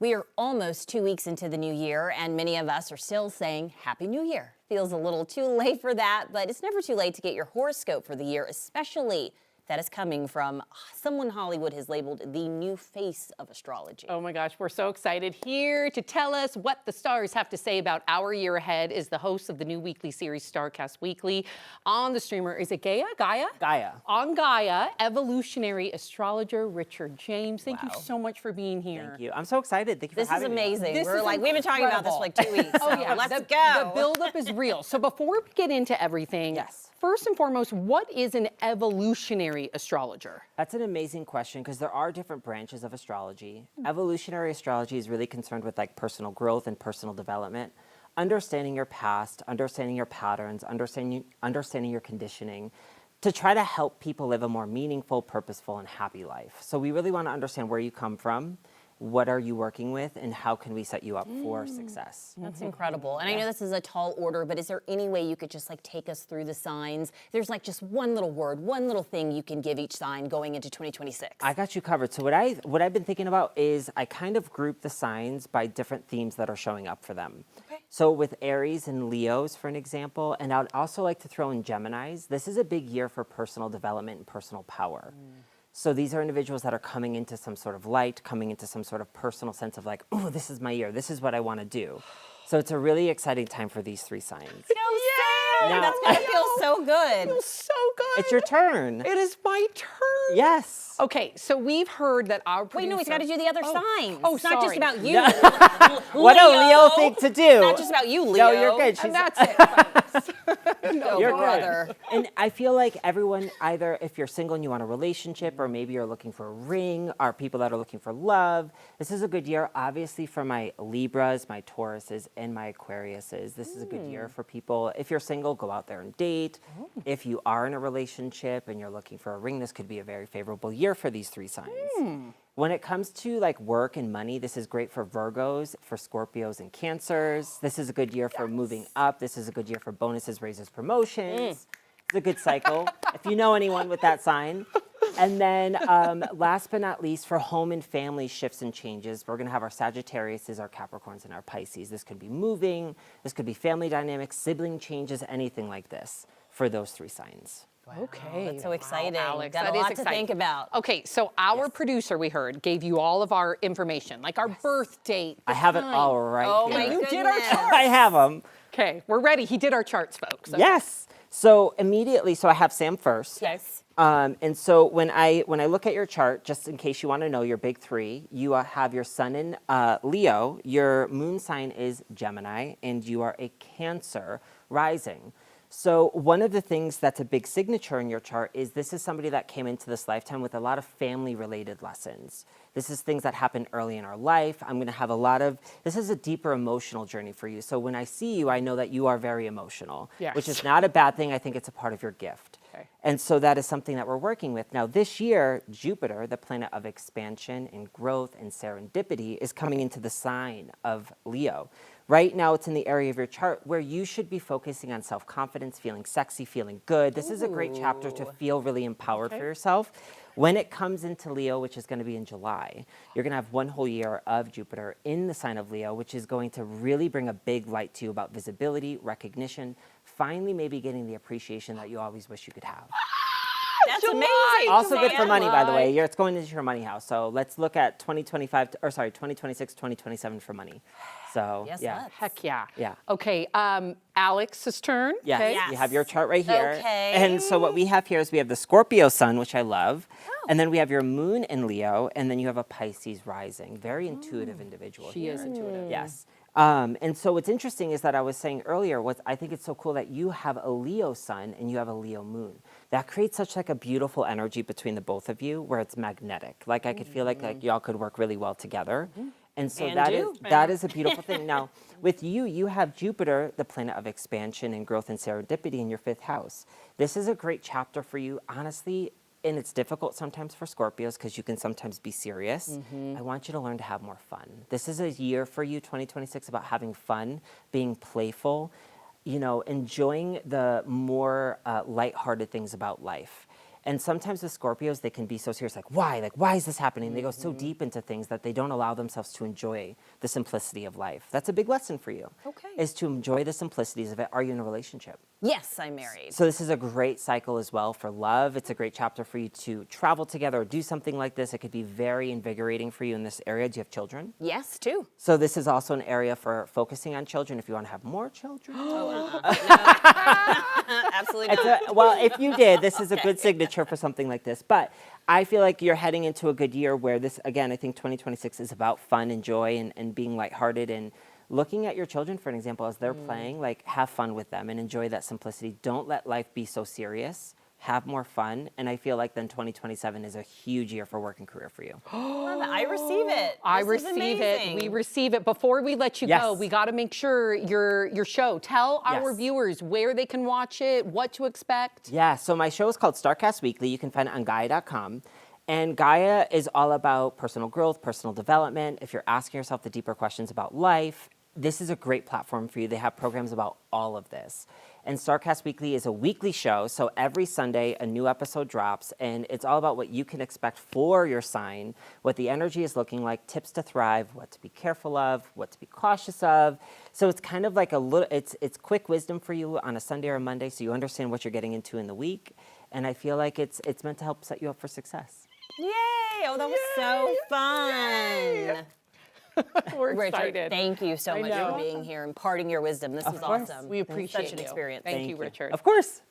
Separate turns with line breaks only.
We are almost 2 weeks into the new year, and many of us are still saying Happy New Year. Feels a little too late for that, but it's never too late to get your horoscope for the year, especially that is coming from someone Hollywood has labeled the new face of astrology.
Oh my gosh, we're so excited. Here to tell us what the stars have to say about our year ahead is the host of the new weekly series, StarCast Weekly. On the streamer, is it Gaia?
Gaia.
On Gaia, evolutionary astrologer Richard James. Thank you
Wow.
so much for being here.
Thank you. I'm so excited. Thank you for
This is
having me.
amazing.
This is
We've been talking about this for like 2 weeks.
Oh
so
yeah,
let's
the,
go.
The buildup is real. So before we get into everything,
Yes.
First and foremost, what is an evolutionary astrologer?
That's an amazing question because there are different branches of astrology. Evolutionary astrology is really concerned with like personal growth and personal development, understanding your past, understanding your patterns, understanding your conditioning, to try to help people live a more meaningful, purposeful, and happy life. So we really want to understand where you come from, what are you working with, and how can we set you up for success.
That's incredible. And I know this is a tall order, but is there any way you could just like take us through the signs? There's like just one little word, one little thing you can give each sign going into 2026.
I got you covered. So what I've been thinking about is I kind of group the signs by different themes that are showing up for them.
Okay.
So with Aries and Leos, for an example, and I'd also like to throw in Geminis, this is a big year for personal development and personal power. So these are individuals that are coming into some sort of light, coming into some sort of personal sense of like, oh, this is my year. This is what I want to do. So it's a really exciting time for these three signs.
Now, that's gonna feel so good.
Feels so good.
It's your turn.
It is my turn.
Yes.
Okay, so we've heard that our producer...
Wait, no, he's got to do the other signs.
Oh,
it's not just
sorry.
about you.
What do Leo think to do?
Not just about you, Leo.
No, you're good.
And that's it, folks.
No,
You're
brother.
good. And I feel like everyone, either if you're single and you want a relationship, or maybe you're looking for a ring, or people that are looking for love, this is a good year, obviously, for my Libras, my Tauruses, and my Aquariuses. This is a good year for people. If you're single, go out there and date. If you are in a relationship and you're looking for a ring, this could be a very favorable year for these three signs. When it comes to like work and money, this is great for Virgos, for Scorpios and Cancers. This is a good year for moving up. This is a good year for bonuses, raises, promotions. It's a good cycle if you know anyone with that sign. And then last but not least, for home and family shifts and changes, we're going to have our Sagittariuses, our Capricorns, and our Pisces. This could be moving. This could be family dynamics, sibling changes, anything like this for those three signs.
Okay.
That's so exciting.
Alex,
Got
that
a
is
lot to
exciting.
think about.
Okay, so our producer, we heard, gave you all of our information, like our birth date.
I have it all right
Oh
here.
my
You did our
goodness.
chart.
I have them.
Okay, we're ready. He did our charts, folks. Okay.
Yes. So immediately, so I have Sam first.
Yes.
And so when I look at your chart, just in case you want to know your big three, you have your sun in Leo, your moon sign is Gemini, and you are a Cancer rising. So one of the things that's a big signature in your chart is this is somebody that came into this lifetime with a lot of family-related lessons. This is things that happened early in our life. I'm going to have this is a deeper emotional journey for you. So when I see you, I know that you are very emotional,
Yes.
which is not a bad thing. I think it's a part of your gift.
Okay.
And so that is something that we're working with. Now this year, Jupiter, the planet of expansion and growth and serendipity, is coming into the sign of Leo. Right now, it's in the area of your chart where you should be focusing on self-confidence, feeling sexy, feeling good. This is a great chapter to feel really empowered for yourself. When it comes into Leo, which is going to be in July, you're going to have one whole year of Jupiter in the sign of Leo, which is going to really bring a big light to you about visibility, recognition, finally maybe getting the appreciation that you always wish you could have.
That's
July.
amazing.
Also good for
July.
money, by the way. It's going into your money house. So let's look at 2026, 2027 for money. So
Yes,
yeah.
let's.
Heck yeah.
Yeah.
Okay, Alex's turn.
Yes,
Okay.
Yeah.
you have your chart right here.
Okay.
And so what we have here is we have the Scorpio sun, which I love. And then we have your moon in Leo, and then you have a Pisces rising. Very intuitive individual.
She is intuitive.
Yes. And so what's interesting is that I was saying earlier, I think it's so cool that you have a Leo sun and you have a Leo moon. That creates such like a beautiful energy between the both of you where it's magnetic. Like I could feel like y'all could work really well together. And so
And
that
do.
is a beautiful thing. Now, with you have Jupiter, the planet of expansion and growth and serendipity in your fifth house. This is a great chapter for you, honestly. And it's difficult sometimes for Scorpios because you can sometimes be serious. I want you to learn to have more fun. This is a year for you, 2026, about having fun, being playful, enjoying the more lighthearted things about life. And sometimes with Scorpios, they can be so serious, like, why? Like, why is this happening? They go so deep into things that they don't allow themselves to enjoy the simplicity of life. That's a big lesson for you.
Okay.
Is to enjoy the simplicities of it. Are you in a relationship?
Yes, I'm married.
So this is a great cycle as well for love. It's a great chapter for you to travel together or do something like this. It could be very invigorating for you in this area. Do you have children?
Yes, too.
So this is also an area for focusing on children if you want to have more children.
Absolutely not.
Well, if you did, this is a good signature for something like this. But I feel like you're heading into a good year where this, again, I think 2026 is about fun and joy and being lighthearted and looking at your children, for an example, as they're playing, like have fun with them and enjoy that simplicity. Don't let life be so serious. Have more fun. And I feel like then 2027 is a huge year for work and career for you.
Love it. I receive it.
I
This is
receive it.
amazing.
We receive it. Before we let you go,
Yes.
we got to make sure your show. Tell our
Yes.
viewers where they can watch it, what to expect.
Yeah, so my show is called StarCast Weekly. You can find it on Gaia.com. And Gaia is all about personal growth, personal development. If you're asking yourself the deeper questions about life, this is a great platform for you. They have programs about all of this. And StarCast Weekly is a weekly show, so every Sunday a new episode drops, and it's all about what you can expect for your sign, what the energy is looking like, tips to thrive, what to be careful of, what to be cautious of. So it's kind of like a little, it's quick wisdom for you on a Sunday or a Monday, so you understand what you're getting into in the week. And I feel like it's meant to help set you up for success.
Yay! Oh, that was so fun.
We're
Richard,
excited.
thank you so much
know.
for being here, imparting your wisdom. This was
course.
awesome.
We appreciate
Such an
you.
experience.
Thank you, Richard.
Of course.